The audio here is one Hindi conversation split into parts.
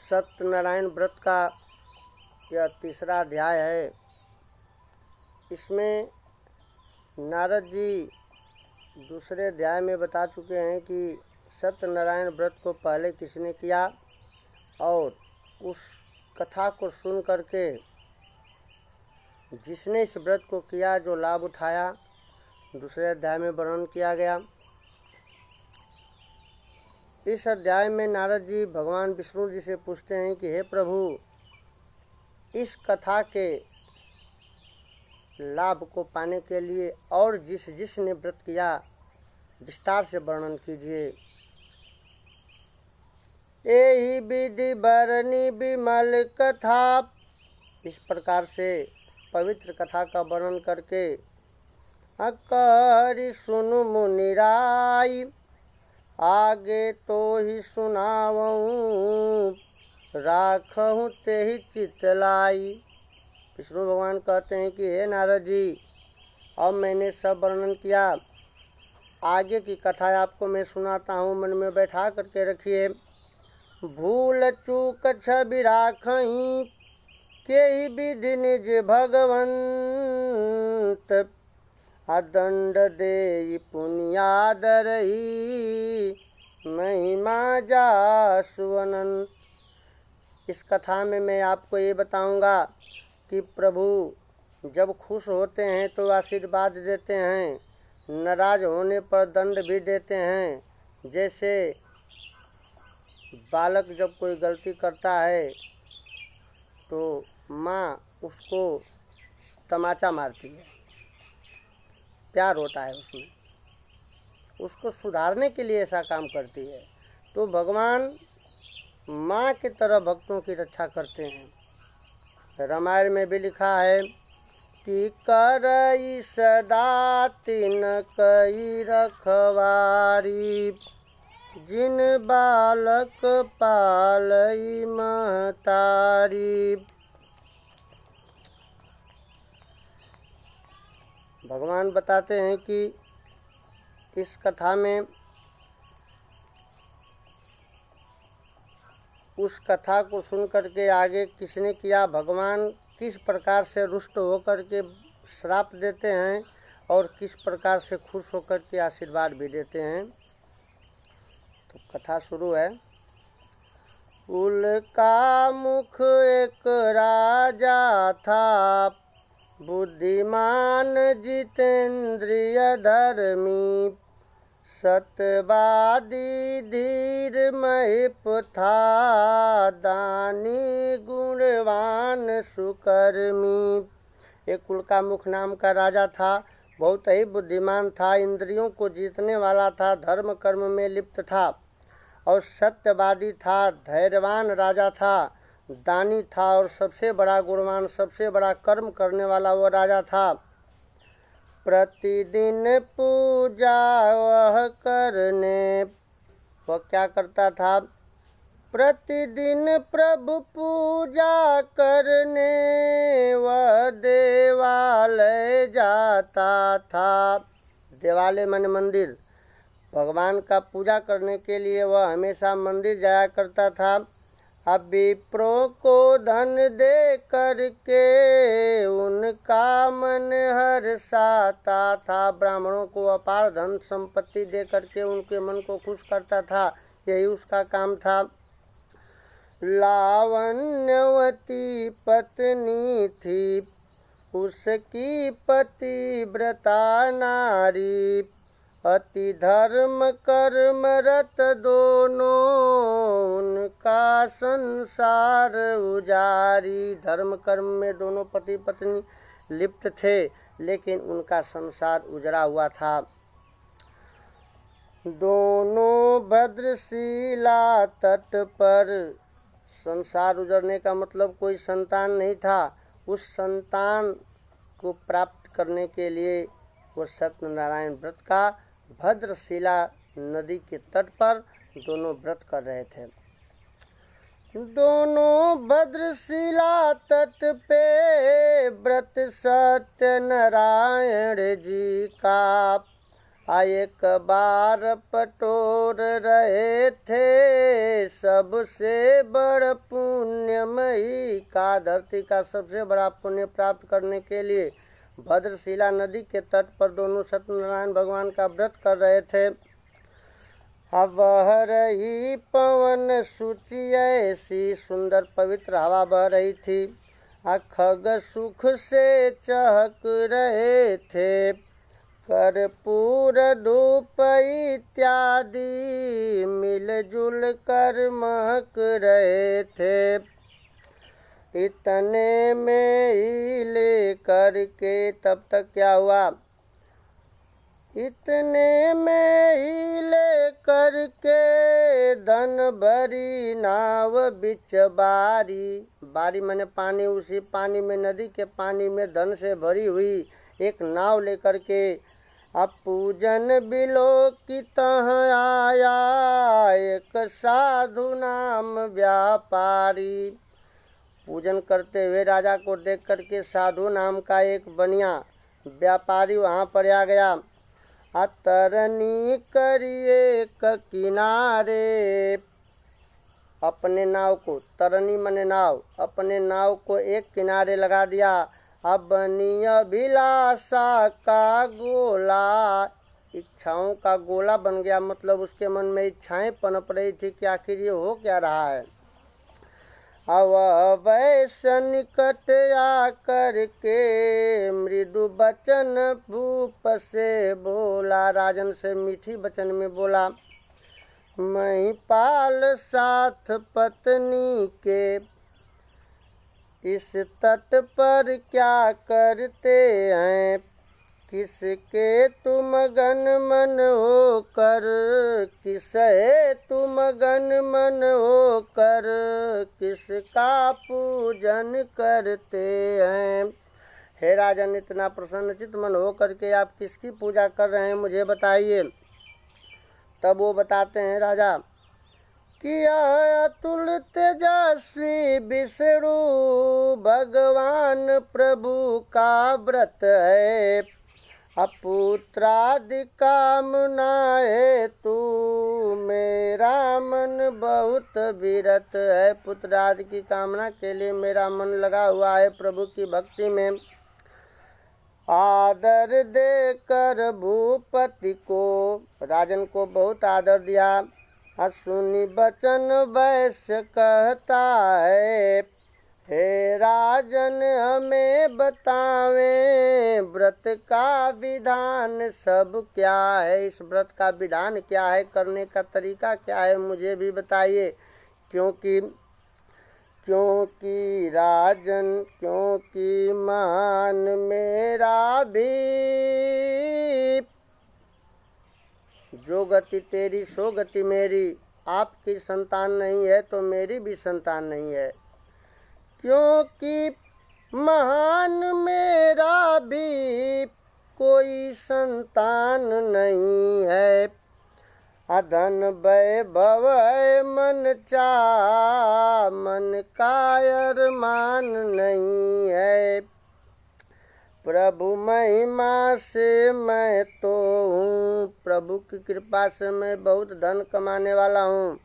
सत्यनारायण व्रत का यह तीसरा अध्याय है। इसमें नारद जी दूसरे अध्याय में बता चुके हैं कि सत्यनारायण व्रत को पहले किसने किया और उस कथा को सुन करके जिसने इस व्रत को किया जो लाभ उठाया, दूसरे अध्याय में वर्णन किया गया। इस अध्याय में नारद जी भगवान विष्णु जी से पूछते हैं कि हे प्रभु, इस कथा के लाभ को पाने के लिए और जिसने व्रत किया विस्तार से वर्णन कीजिए। एहि विधि बरनी विमल कथा, इस प्रकार से पवित्र कथा का वर्णन करके अकरि सुनु मुनिराय, आगे तो ही सुनावऊँ, राखहूँ ते ही चितलाई। विष्णु भगवान कहते हैं कि हे नारद जी, अब मैंने सब वर्णन किया, आगे की कथा आपको मैं सुनाता हूँ, मन में बैठा करके रखिए। भूल चूक छवि राखहीं, के ही विधि निज भगवंत, अदंड दे पुण्यादरही, महिमा जासु अनंत। इस कथा में मैं आपको ये बताऊंगा कि प्रभु जब खुश होते हैं तो आशीर्वाद देते हैं, नाराज होने पर दंड भी देते हैं। जैसे बालक जब कोई गलती करता है तो माँ उसको तमाचा मारती है, प्यार होता है उसमें, उसको सुधारने के लिए ऐसा काम करती है। तो भगवान माँ की तरह भक्तों की रक्षा करते हैं। रामायण में भी लिखा है कि करई सदा तिन कई रखवारी, जिन बालक पालई महतारी। भगवान बताते हैं कि इस कथा में उस कथा को सुन करके आगे किसने किया, भगवान किस प्रकार से रुष्ट होकर के श्राप देते हैं और किस प्रकार से खुश होकर के आशीर्वाद भी देते हैं। तो कथा शुरू है। उल्का मुख एक राजा था, बुद्धिमान जितेंद्रिय धर्मी, सत्यवादी धीर महिप था, दानी गुणवान सुकर्मी। एक उल्का मुख नाम का राजा था, बहुत ही बुद्धिमान था, इंद्रियों को जीतने वाला था, धर्म कर्म में लिप्त था और सत्यवादी था, धैर्यवान राजा था, दानी था और सबसे बड़ा गुणवान, सबसे बड़ा कर्म करने वाला वो राजा था। प्रतिदिन पूजा वह करने, वह क्या करता था, प्रतिदिन प्रभु पूजा करने वह देवालय जाता था। देवालय माने मंदिर, भगवान का पूजा करने के लिए वह हमेशा मंदिर जाया करता था। अब विप्रों को धन दे करके उनका मन हर्षाता था, ब्राह्मणों को अपार धन संपत्ति दे करके उनके मन को खुश करता था, यही उसका काम था। लावण्यवती पत्नी थी, उसकी पतिव्रता नारी, अति धर्म कर्म रत दोनों, उनका संसार उजारी। धर्म कर्म में दोनों पति पत्नी लिप्त थे, लेकिन उनका संसार उजड़ा हुआ था। दोनों भद्रशिला तट पर, संसार उजड़ने का मतलब कोई संतान नहीं था, उस संतान को प्राप्त करने के लिए वो सत्यनारायण व्रत का भद्रशिला नदी के तट पर दोनों व्रत कर रहे थे। दोनों भद्रशिला तट पे व्रत सत्यनारायण जी का, एक बार पटोर रहे थे सबसे बड़ पुण्यमयी का धरती का सबसे बड़ा पुण्य प्राप्त करने के लिए भद्रशिला नदी के तट पर दोनों सत्यनारायण भगवान का व्रत कर रहे थे। अब बह रही पवन सूची ऐसी सुंदर पवित्र हवा बह रही थी। खग सुख से चहक रहे थे। कर्पूर धूप इत्यादि मिलजुल कर महक रहे थे। इतने में ही लेकर के तब तक क्या हुआ, इतने में ही लेकर के धन भरी नाव बिच बारी। बारी मैंने पानी, उसी पानी में, नदी के पानी में धन से भरी हुई एक नाव लेकर के अब पूजन बिलोकित आया एक साधु नाम व्यापारी। पूजन करते हुए राजा को देख करके साधु नाम का एक बनिया व्यापारी वहाँ पर आ गया। तरनी करिए एक किनारे, अपने नाव को, तरनी मने नाव, अपने नाव को एक किनारे लगा दिया। अब बनी अभिलाषा का गोला, इच्छाओं का गोला बन गया, मतलब उसके मन में इच्छाएं पनप रही थी कि आखिर ये हो क्या रहा है। अब वैश्य निकट आकर के मृदु बचन भूप से बोला, राजन से मीठी वचन में बोला, महिपाल साथ पत्नी के इस तट पर क्या करते हैं, किसके तुम गन मन हो कर, किसे तुम गन मन हो कर, किसका पूजन करते हैं। हे राजन, इतना प्रसन्नचित मन हो करके आप किसकी पूजा कर रहे हैं, मुझे बताइए। तब वो बताते हैं राजा कि अतुल तेजस्वी विष्णु भगवान प्रभु का व्रत है। अपुत्रादि कामनाए तू मेरा मन बहुत विरत है। पुत्रादि की कामना के लिए मेरा मन लगा हुआ है प्रभु की भक्ति में। आदर देकर भूपति को, राजन को बहुत आदर दिया। सुनी वचन वैश्य कहता है, हे राजन हमें बतावें व्रत का विधान सब क्या है, इस व्रत का विधान क्या है, करने का तरीका क्या है, मुझे भी बताइए। क्योंकि राजन, क्योंकि मान मेरा भी, जो गति तेरी सो गति मेरी, आपकी संतान नहीं है तो मेरी भी संतान नहीं है। क्योंकि महान मेरा भी कोई संतान नहीं है। अधन वैभव मन चाह, मन कायर मान नहीं है। प्रभु महिमा से मैं तो हूँ, प्रभु की कृपा से मैं बहुत धन कमाने वाला हूँ।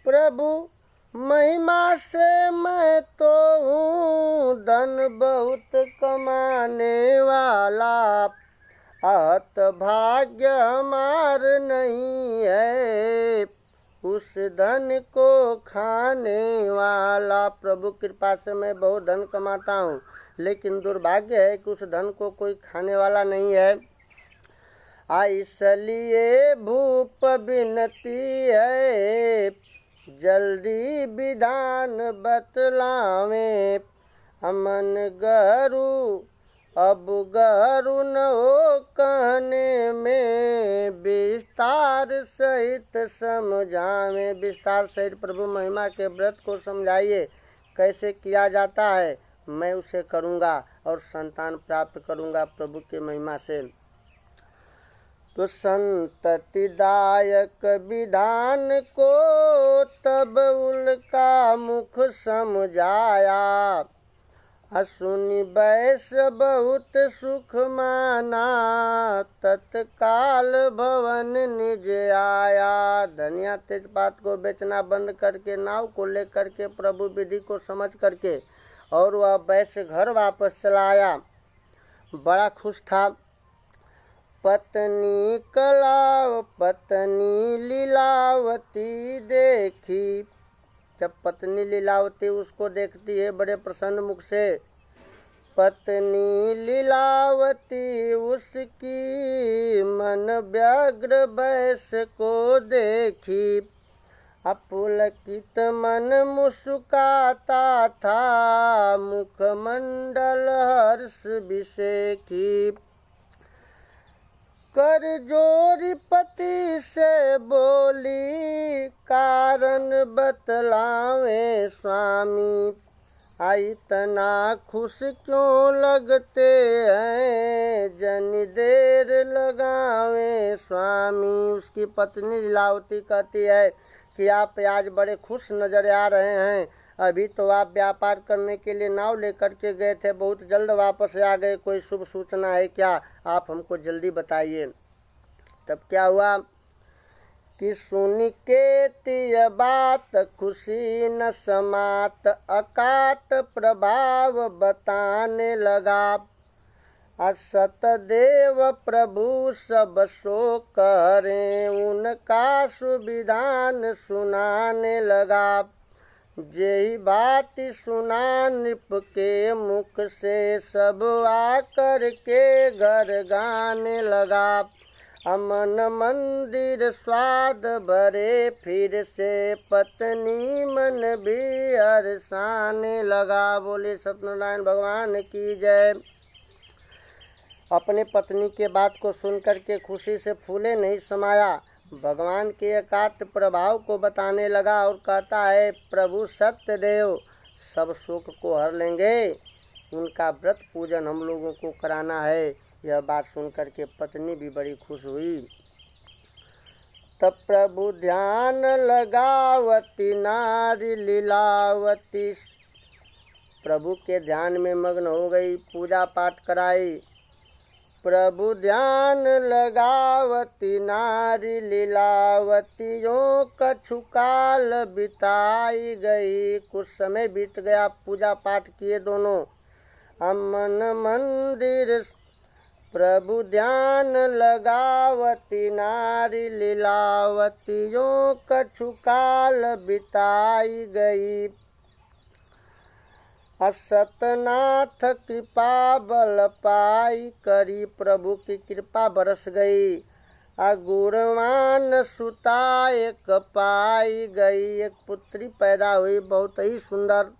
प्रभु महिमा से मैं तो हूँ धन बहुत कमाने वाला। अहत भाग्य हमार नहीं है उस धन को खाने वाला। प्रभु कृपा से मैं बहुत धन कमाता हूँ, लेकिन दुर्भाग्य है कि उस धन को कोई खाने वाला नहीं है। इसलिए भूप विनती है, जल्दी विधान बतलावें। अमन गरु अब गरु न हो कहने में, विस्तार सहित समझावें। विस्तार सहित प्रभु महिमा के व्रत को समझाइए, कैसे किया जाता है, मैं उसे करूँगा और संतान प्राप्त करूँगा प्रभु के महिमा से। तो संततिदायक विधान को तब उनका मुख समझाया। सुनि बैस बहुत सुख माना, तत्काल भवन निज आया। धनिया तेजपात को बेचना बंद करके नाव को लेकर के प्रभु विधि को समझ करके और वह वैश्य घर वापस चला आया। बड़ा खुश था। पत्नी लीलावती देखी, जब पत्नी लीलावती उसको देखती है बड़े प्रसन्न मुख से, पत्नी लीलावती उसकी मन व्यग्र वैश्य को देखी, अपुलकित मन मुस्काता था, मुखमंडल हर्ष विषेखी। कर जोरी पति से बोली, कारण बतलावे स्वामी, इतना खुश क्यों लगते हैं, जनी देर लगावे स्वामी। उसकी पत्नी लीलावती कहती है कि आप आज बड़े खुश नजर आ रहे हैं, अभी तो आप व्यापार करने के लिए नाव लेकर के गए थे, बहुत जल्द वापस आ गए, कोई शुभ सूचना है क्या, आप हमको जल्दी बताइए। तब क्या हुआ कि सुन के तिय बात खुशी न समात, अकाट प्रभाव बताने लगा, सतदेव प्रभु सब सो करें, उनका सुविधान सुनाने लगा। जेही बात सुना नृप के मुख से, सब आकर के घर गाने लगा, अमन मंदिर स्वाद भरे फिर से, पत्नी मन भी हर्षाने लगा। बोले सत्यनारायण भगवान की जय। अपने पत्नी के बात को सुनकर के खुशी से फूले नहीं समाया, भगवान के अकाट प्रभाव को बताने लगा और कहता है प्रभु सत्यदेव सब शोक को हर लेंगे, उनका व्रत पूजन हम लोगों को कराना है। यह बात सुनकर के पत्नी भी बड़ी खुश हुई। तब प्रभु ध्यान लगावती नारी लीलावती, प्रभु के ध्यान में मग्न हो गई, पूजा पाठ कराई। प्रभु ध्यान लगावती नारी लीलावती, यों कछु काल बिताई गई। कुछ समय बीत गया, पूजा पाठ किए दोनों। अमन मंदिर प्रभु ध्यान लगावती नारी लीलावती, यों कछु काल बिताई गई। सतनाथ कृपा बल पाई करी, प्रभु की कृपा बरस गई। गुणवान सुता एक पाई गई, एक पुत्री पैदा हुई बहुत ही सुंदर।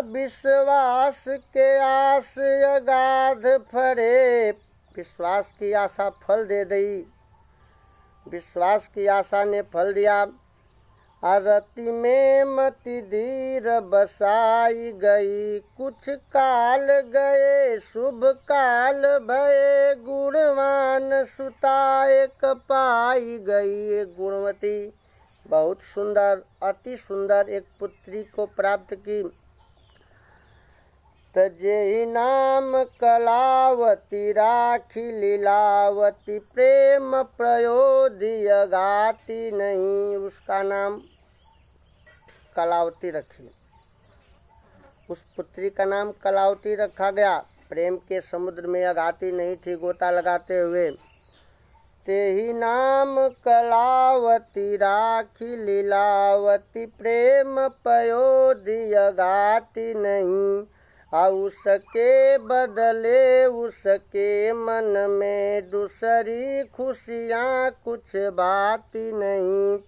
विश्वास के आस अगाध फरे, विश्वास की आशा फल दे दी, विश्वास की आशा ने फल दिया। रति में मति धीर बसाई गई, कुछ काल गए शुभ काल भये, गुणवान सुता एक पाई गई। एक गुणवती बहुत सुंदर अति सुंदर एक पुत्री को प्राप्त की। तजेहि नाम कलावती राखी लीलावती, प्रेम प्रयोदिय गाती नहीं। उसका नाम कलावती रखी, उस पुत्री का नाम कलावती रखा गया। प्रेम के समुद्र में अगाती नहीं थी गोता लगाते हुए। तेहि नाम कलावती राखी लीलावती, प्रेम प्रयोदिय गाती नहीं। उसके बदले उसके मन में दूसरी खुशियाँ कुछ बाती नहीं।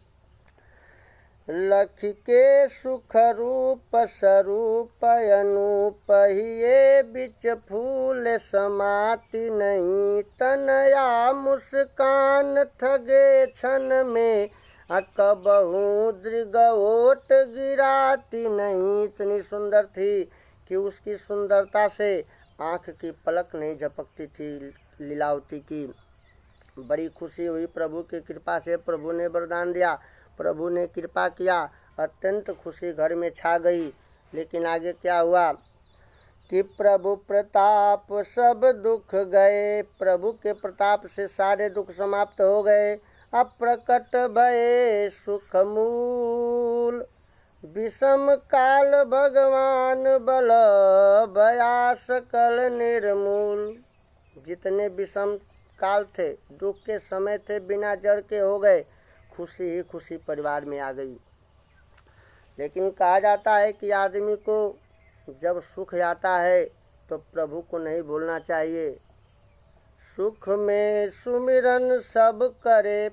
लख के सुख रूप स्वरूप अनूप, ये बिच फूल समाती नहीं। तनया मुस्कान थगे क्षण में, कबहू दृगओट गिराती नहीं। इतनी सुंदर थी कि उसकी सुंदरता से आँख की पलक नहीं झपकती थी लीलावती की। बड़ी खुशी हुई प्रभु की कृपा से। प्रभु ने वरदान दिया, प्रभु ने कृपा किया, अत्यंत खुशी घर में छा गई। लेकिन आगे क्या हुआ? कि प्रभु प्रताप सब दुख गए। प्रभु के प्रताप से सारे दुख समाप्त हो गए। अब प्रकट भये सुख मूल। विषम काल भगवान बल भया सकल निर्मूल। जितने विषम काल थे, दुख के समय थे, बिना जड़ के हो गए, खुशी ही खुशी परिवार में आ गई। लेकिन कहा जाता है कि आदमी को जब सुख आता है तो प्रभु को नहीं भूलना चाहिए। सुख में सुमिरन सब करे,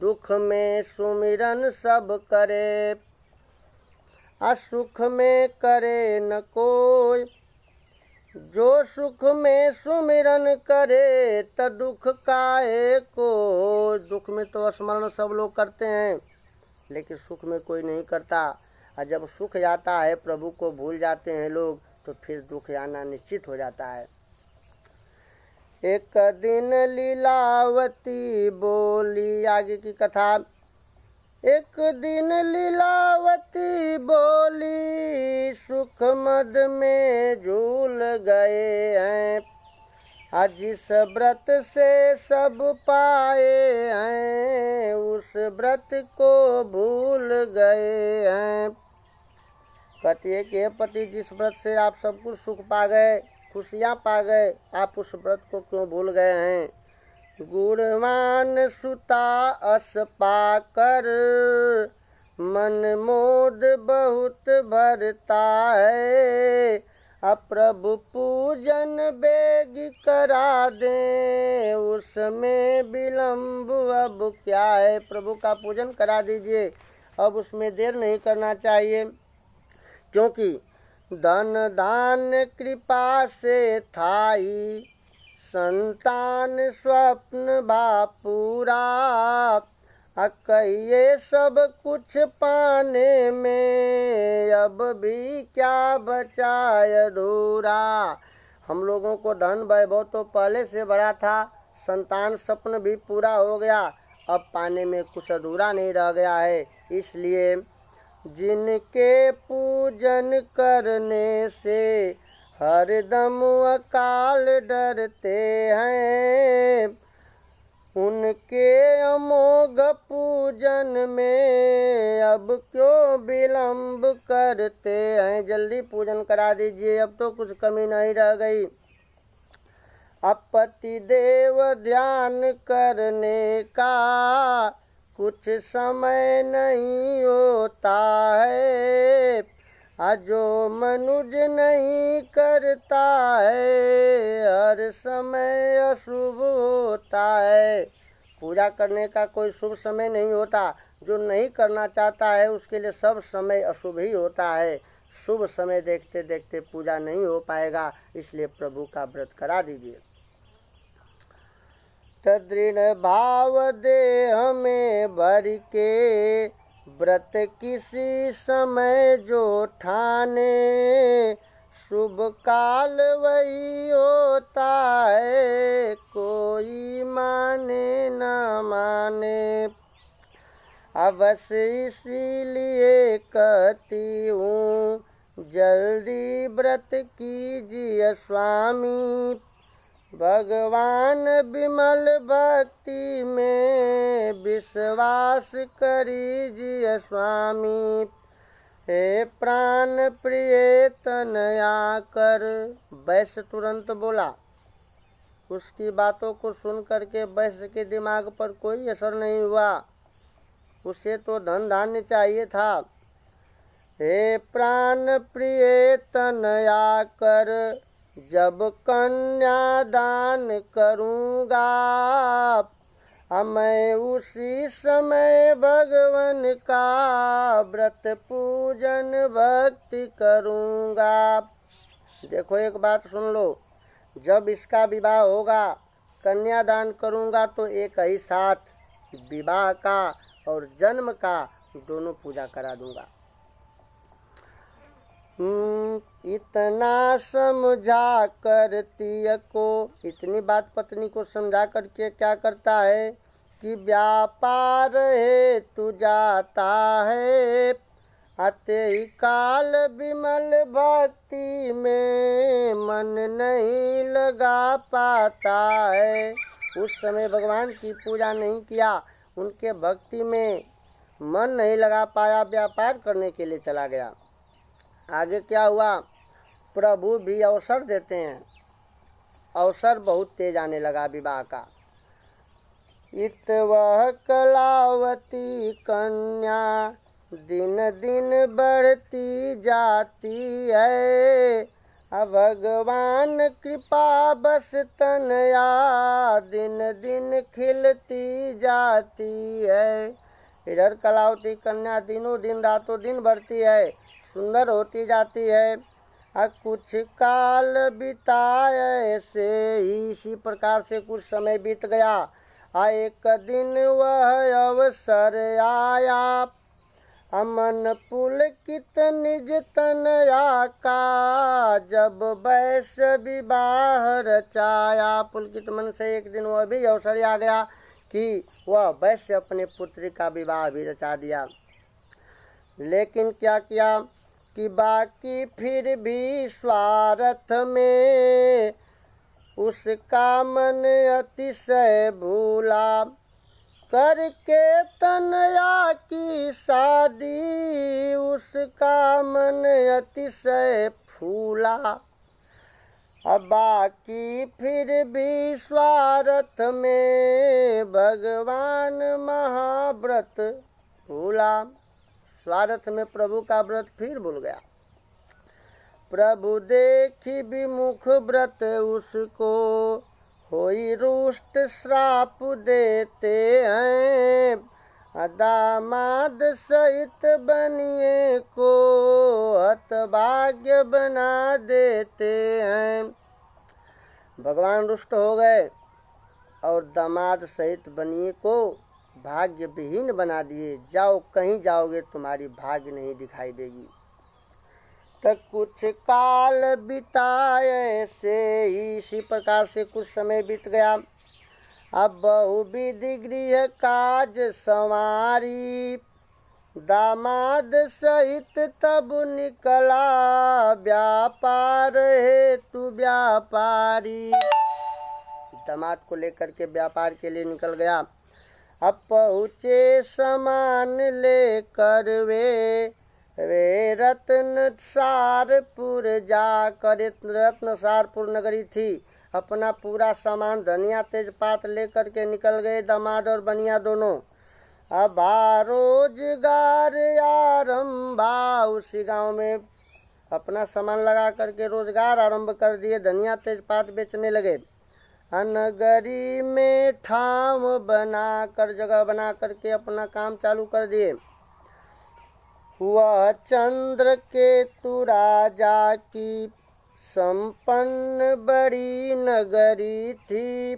दुख में सुमिरन सब करे, असुख में करे न कोई। जो सुख में सुमिरन करे त दुख काहे को। दुख में तो स्मरण सब लोग करते हैं, लेकिन सुख में कोई नहीं करता। और जब सुख आता है, प्रभु को भूल जाते हैं लोग, तो फिर दुख आना निश्चित हो जाता है। एक दिन लीलावती बोली, आगे की कथा। एक दिन लीलावती बोली, सुख मद में झूल गए हैं। आज जिस व्रत से सब पाए हैं, उस व्रत को भूल गए हैं। कहती है कि पति, जिस व्रत से आप सब कुछ सुख पा गए, खुशियाँ पा गए, आप उस व्रत को क्यों भूल गए हैं। गुणवान सुता अस पाकर, मन मोद बहुत भरता है। अब प्रभु पूजन बेग करा दे, उसमें विलम्ब अब क्या है। प्रभु का पूजन करा दीजिए, अब उसमें देर नहीं करना चाहिए। क्योंकि धन दान कृपा से थाई, संतान स्वप्न बापूरा। कहिए सब कुछ पाने में, अब भी क्या बचा अधूरा। हम लोगों को धन वैभव तो पहले से बड़ा था, संतान स्वप्न भी पूरा हो गया, अब पाने में कुछ अधूरा नहीं रह गया है। इसलिए जिनके पूजन करने से हरदम अकाल डरते हैं, उनके अमोघ पूजन में अब क्यों विलम्ब करते हैं। जल्दी पूजन करा दीजिए, अब तो कुछ कमी नहीं रह गई। अब पति देव ध्यान करने का कुछ समय नहीं होता है। जो मनुज नहीं करता है, हर समय अशुभ होता है। पूजा करने का कोई शुभ समय नहीं होता। जो नहीं करना चाहता है, उसके लिए सब समय अशुभ ही होता है। शुभ समय देखते देखते पूजा नहीं हो पाएगा, इसलिए प्रभु का व्रत करा दीजिए। दृढ़ भाव दे हमें भर के, व्रत किसी समय जो ठाने। शुभ काल वही होता है, कोई माने न माने। अवश्य इसीलिए कहती हूँ, जल्दी व्रत कीजिए स्वामी। भगवान विमल भक्ति में विश्वास करीजिए स्वामी। हे प्राण प्रिय तनया कर। वैश्य तुरंत बोला। उसकी बातों को सुन करके वैश्य के दिमाग पर कोई असर नहीं हुआ। उसे तो धन धान्य चाहिए था। हे प्राण प्रिय तनया कर, जब कन्यादान करूँगा, मैं उसी समय भगवान का व्रत पूजन भक्ति करूँगा। देखो एक बात सुन लो, जब इसका विवाह होगा, कन्यादान करूँगा तो एक ही साथ विवाह का और जन्म का दोनों पूजा करा दूँगा। इतना समझा कर तिय को, इतनी बात पत्नी को समझा करके क्या करता है कि व्यापार है तू जाता है। आते ही काल विमल भक्ति में मन नहीं लगा पाता है। उस समय भगवान की पूजा नहीं किया, उनके भक्ति में मन नहीं लगा पाया, व्यापार करने के लिए चला गया। आगे क्या हुआ, प्रभु भी अवसर देते हैं। अवसर बहुत तेज आने लगा विवाह का। इत वह कलावती कन्या दिन दिन बढ़ती जाती है। अब भगवान कृपा बस तनया दिन दिन खिलती जाती है। इधर कलावती कन्या दिनों दिन रातों दिन बढ़ती है, सुंदर होती जाती है। कुछ काल बिताए ऐसे ही, इसी प्रकार से कुछ समय बीत गया। एक दिन वह अवसर आया, अमन पुलकित निज तनया का, जब वैश्य विवाह रचाया। पुलकित मन से एक दिन वह भी अवसर आ गया कि वह वैश्य अपने पुत्री का विवाह भी रचा दिया। लेकिन क्या किया कि बाकी फिर भी स्वार्थ में उसका मन अतिशय भूला। करके तनया की शादी उसका मन अतिशय फूला। अब बाकी फिर भी स्वार्थ में भगवान महाव्रत भूला। स्वार्थ में प्रभु का व्रत फिर भूल गया। प्रभु देखी विमुख व्रत उसको, होई रुष्ट श्राप देते हैं। दामाद सहित बनिए को हतभाग्य बना देते हैं। भगवान रुष्ट हो गए और दामाद सहित बनिए को भाग्य विहीन बना दिए। जाओ, कहीं जाओगे तुम्हारी भाग्य नहीं दिखाई देगी। तक कुछ काल बिताए से ही, इसी प्रकार से कुछ समय बीत गया। अब बहुविधि गृह काज संवारी, दामाद सहित तब निकला व्यापार हेतु व्यापारी। दामाद को लेकर के व्यापार के लिए निकल गया। अब पहुँचे सामान लेकर वे रत्नसारपुर जाकर, रत्नसारपुर नगरी थी। अपना पूरा सामान धनिया तेजपात लेकर के निकल गए दामाद और बनिया दोनों। अब रोजगार आरंभा, उसी गांव में अपना सामान लगा करके रोजगार आरंभ कर दिए, धनिया तेजपात बेचने लगे। नगरी में ठाम बना कर, जगह बना करके अपना काम चालू कर दिए। वह चंद्र केतु राजा की संपन्न बड़ी नगरी थी।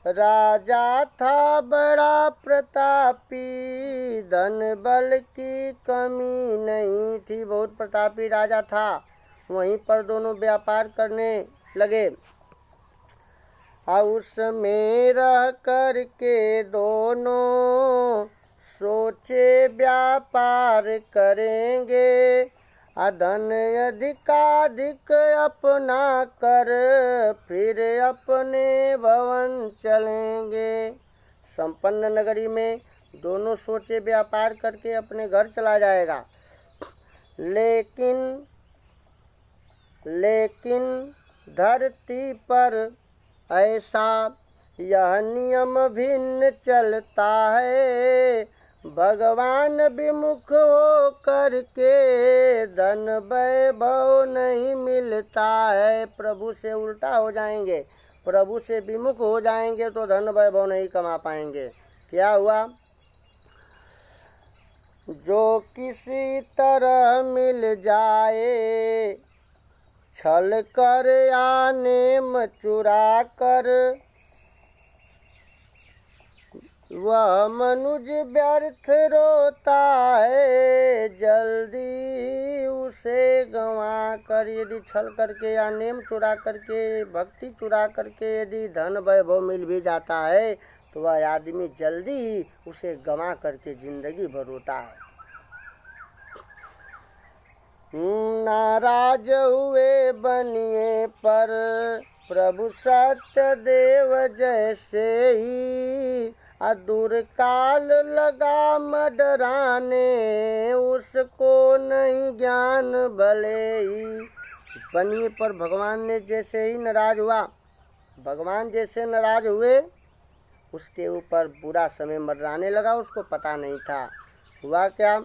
राजा था बड़ा प्रतापी, धन बल की कमी नहीं थी। बहुत प्रतापी राजा था। वहीं पर दोनों व्यापार करने लगे। उसमें रह कर के दोनों सोचे व्यापार करेंगे। धन अधिकाधिक अपना कर फिर अपने भवन चलेंगे। संपन्न नगरी में दोनों सोचे व्यापार करके अपने घर चला जाएगा। लेकिन धरती पर ऐसा यह नियम भिन्न चलता है। भगवान विमुख हो करके धन वैभव नहीं मिलता है। प्रभु से उल्टा हो जाएंगे, प्रभु से विमुख हो जाएंगे तो धन वैभव नहीं कमा पाएंगे। क्या हुआ, जो किसी तरह मिल जाए, छल कर या नेम चुरा कर, वह मनुज व्यर्थ रोता है जल्दी उसे गंवा कर। यदि छल करके या नेम चुरा करके, भक्ति चुरा करके यदि धन वैभव मिल भी जाता है तो वह आदमी जल्दी उसे गंवा करके जिंदगी भर रोता है। नाराज हुए बनिए पर प्रभु सत्यदेव जैसे ही, अदूर काल लगा मडराने उसको नहीं ज्ञान भले ही। बनिए पर भगवान ने जैसे ही नाराज हुआ, भगवान जैसे नाराज हुए उसके ऊपर बुरा समय मडराने लगा, उसको पता नहीं था। हुआ क्या,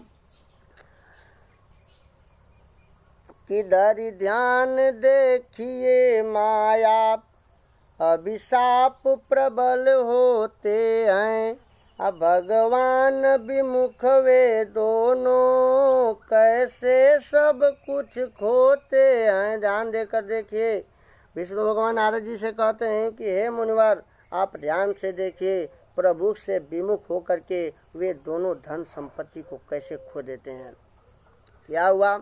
किधर ध्यान देखिए माया अभिशाप प्रबल होते हैं, अब भगवान विमुख वे दोनों कैसे सब कुछ खोते हैं। ध्यान देकर देखिए, विष्णु भगवान नारद जी से कहते हैं कि हे मुनिवर, आप ध्यान से देखिए, प्रभु से विमुख होकर के वे दोनों धन संपत्ति को कैसे खो देते हैं। क्या हुआ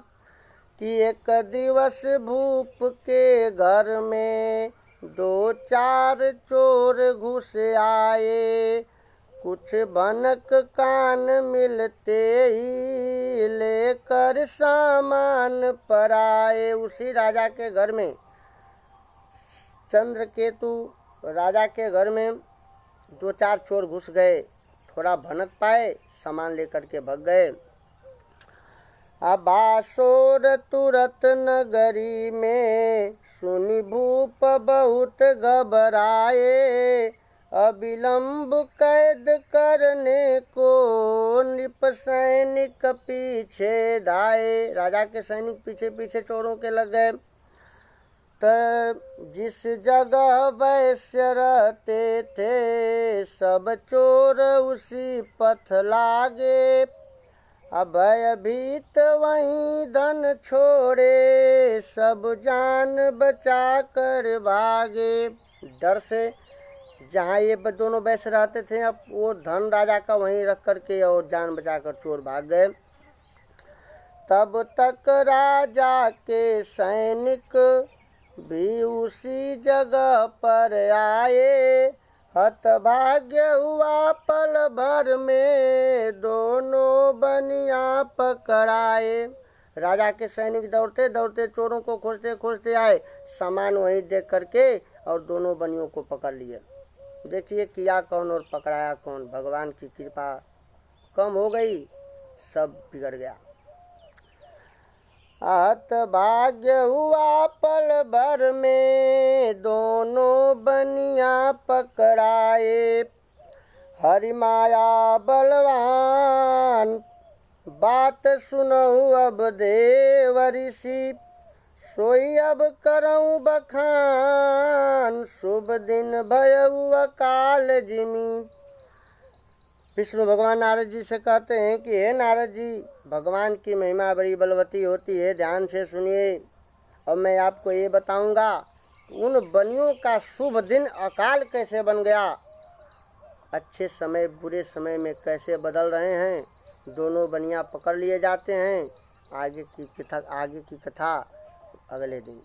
कि एक दिवस भूप के घर में 2-4 चोर घुस आए, कुछ भनक कान मिलते ही लेकर सामान पर आए। उसी राजा के घर में, चंद्रकेतु राजा के घर में 2-4 चोर घुस गए, थोड़ा भनक पाए, सामान लेकर के भाग गए। अब आसोर तुरत नगरी में सुनी भूप बहुत घबराए, अविलंब कैद करने को नृप सैनिक पीछे धाए। राजा के सैनिक पीछे पीछे चोरों के लग गए। जिस जगह वैश्य रहते थे सब चोर उसी पथ लागे, भयभीत वहीं धन छोड़े सब जान बचा कर भागे। डर से जहाँ ये दोनों वैश्य रहते थे, अब वो धन राजा का वहीं रख करके और जान बचा कर चोर भाग गए। तब तक राजा के सैनिक भी उसी जगह पर आए, हतभाग्य हुआ पल भर में दोनों बनिया पकड़ाए। राजा के सैनिक दौड़ते दौड़ते चोरों को खोजते खोजते आए, सामान वहीं देख करके और दोनों बनियों को पकड़ लिए। देखिए किया कौन और पकड़ाया कौन, भगवान की कृपा कम हो गई, सब बिगड़ गया। हतभाग्य हुआ पल भर में दोनों बनिया पकड़ाए, हरि माया बलवान बात सुनऊ अब देव ऋषि, सोई अब करऊँ बखान शुभ दिन भयऊ अकाल जिमी। विष्णु भगवान नारद जी से कहते हैं कि हे नारद जी, भगवान की महिमा बड़ी बलवती होती है, ध्यान से सुनिए। और मैं आपको ये बताऊंगा उन बनियों का शुभ दिन अकाल कैसे बन गया, अच्छे समय बुरे समय में कैसे बदल रहे हैं। दोनों बनिया पकड़ लिए जाते हैं। आगे की कथा अगले दिन।